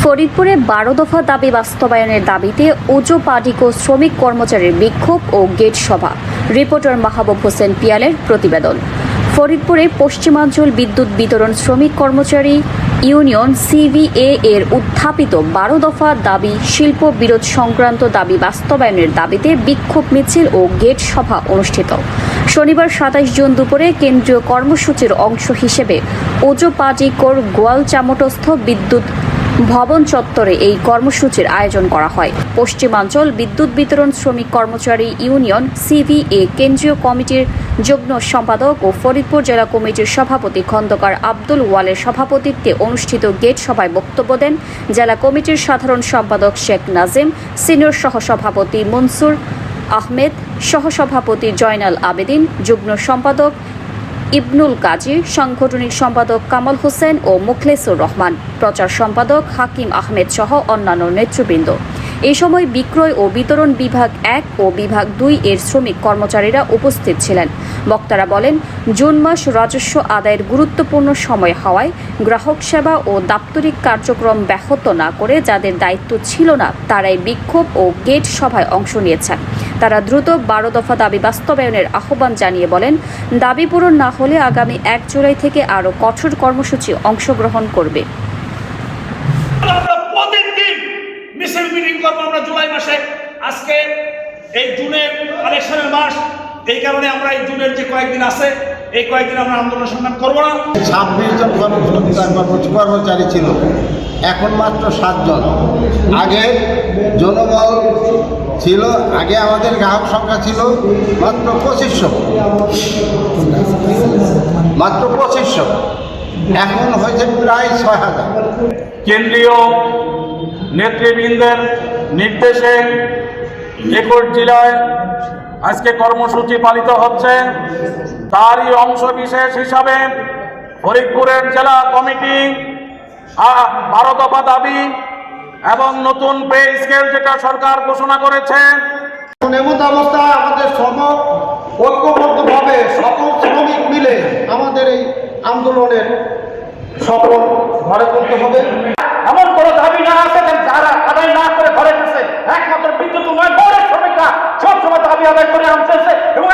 ফরিদপুরে ১২ দফা দাবি বাস্তবায়নের দাবিতে ওজো পাডিকো শ্রমিক কর্মচারীর বিক্ষোভ ও গেট সভা। রিপোর্টার মাহবুব হোসেন পিয়ালের প্রতিবেদন। ফরিদপুরে পশ্চিমাঞ্চল বিদ্যুৎ বিতরণ শ্রমিক কর্মচারী ইউনিয়ন সিভিএ এর উত্থাপিত ১২ দফা দাবি শিল্প বিরোধ সংক্রান্ত দাবি বাস্তবায়নের দাবিতে বিক্ষোভ মিছিল ও গেট সভা অনুষ্ঠিত। শনিবার ২৭ জুন দুপুরে কেন্দ্রীয় কর্মসূচির অংশ হিসেবে ওজো পাডিকোর গোয়ালচামটস্থ বিদ্যুৎ ভবন চত্বরে এই কর্মসূচির আয়োজন করা হয়। পশ্চিমাঞ্চল বিদ্যুৎ বিতরণ শ্রমিক কর্মচারী ইউনিয়ন সিভিএ কেন্দ্রীয় কমিটির যুগ্ম সম্পাদক ও ফরিদপুর জেলা কমিটির সভাপতি খন্দকার আব্দুল ওয়ালের সভাপতিত্বে অনুষ্ঠিত গেট সভায় বক্তব্য দেন জেলা কমিটির সাধারণ সম্পাদক শেখ নাজিম, সিনিয়র সহসভাপতি মনসুর আহমেদ, সহসভাপতি জয়নাল আবেদিন, যুগ্ম সম্পাদক ইবনুল কাজী, সাংগঠনিক সম্পাদক কামাল হোসেন ও মুখলেসুর রহমান, প্রচার সম্পাদক হাকিম আহমেদ সহ অন্যান্য নেতৃবৃন্দ। এই সময় বিক্রয় ও বিতরণ বিভাগ ১ ও বিভাগ ২ এর শ্রমিক কর্মচারীরা উপস্থিত ছিলেন। বক্তারা বলেন, জুন মাস রাজস্ব আদায়ের গুরুত্বপূর্ণ সময় হওয়ায় গ্রাহক সেবা ও দাপ্তরিক কার্যক্রম ব্যাহত না করে যাদের দায়িত্ব ছিল না তারাই বিক্ষোভ ও গেট সভায় অংশ নিয়েছেন। তারা দ্রুত ১২ দফা দাবি বাস্তবায়নের আহ্বান জানিয়ে বলেন, দাবি পূরণ না হলে আগামী ১ জুলাই থেকে আরও কঠোর কর্মসূচি অংশগ্রহণ করবে। মিছিল মিটিং করবো আমরা জুলাই মাসে। আজকে এই জুনের কালেকশনের মাস, এই কারণে আমরা এই জুনের যে কয়েকদিন আছে এই কয়েকদিন আমরা আন্দোলন সংগ্রাম করবো না। ২৬ জন কর্মচারী ছিল, এখন মাত্র ৭ জন। আগে জনবল ছিল, আগে আমাদের গ্রাহক সংখ্যা ছিল মাত্র ২৫০০, এখন হয়েছে প্রায় ৬,০০০। কেন্দ্রীয় নেতৃবৃন্দের নির্দেশে ২১ জেলায় আজকে কর্মসূচি পালিত হচ্ছে। তারই অংশ বিশেষ হিসাবে ফরিদপুরের জেলা কমিটি ১২ দফা দাবি এবং নতুন পে স্কেল যেটা সরকার ঘোষণা করেছে, এমন অবস্থায় আমাদের ঐক্যবদ্ধভাবে সকল শ্রমিক মিলে আমাদের এই আন্দোলনের সফল ঘরে করতে হবে। এমন কোনো দাবি না আছে যারা আদায় না করে ঘরে গেছে, একমাত্র বিদ্যুৎ উন্নয়ন বোর্ডের শ্রমিকরা সবসময় দাবি আদায় করে আনতেছে এবং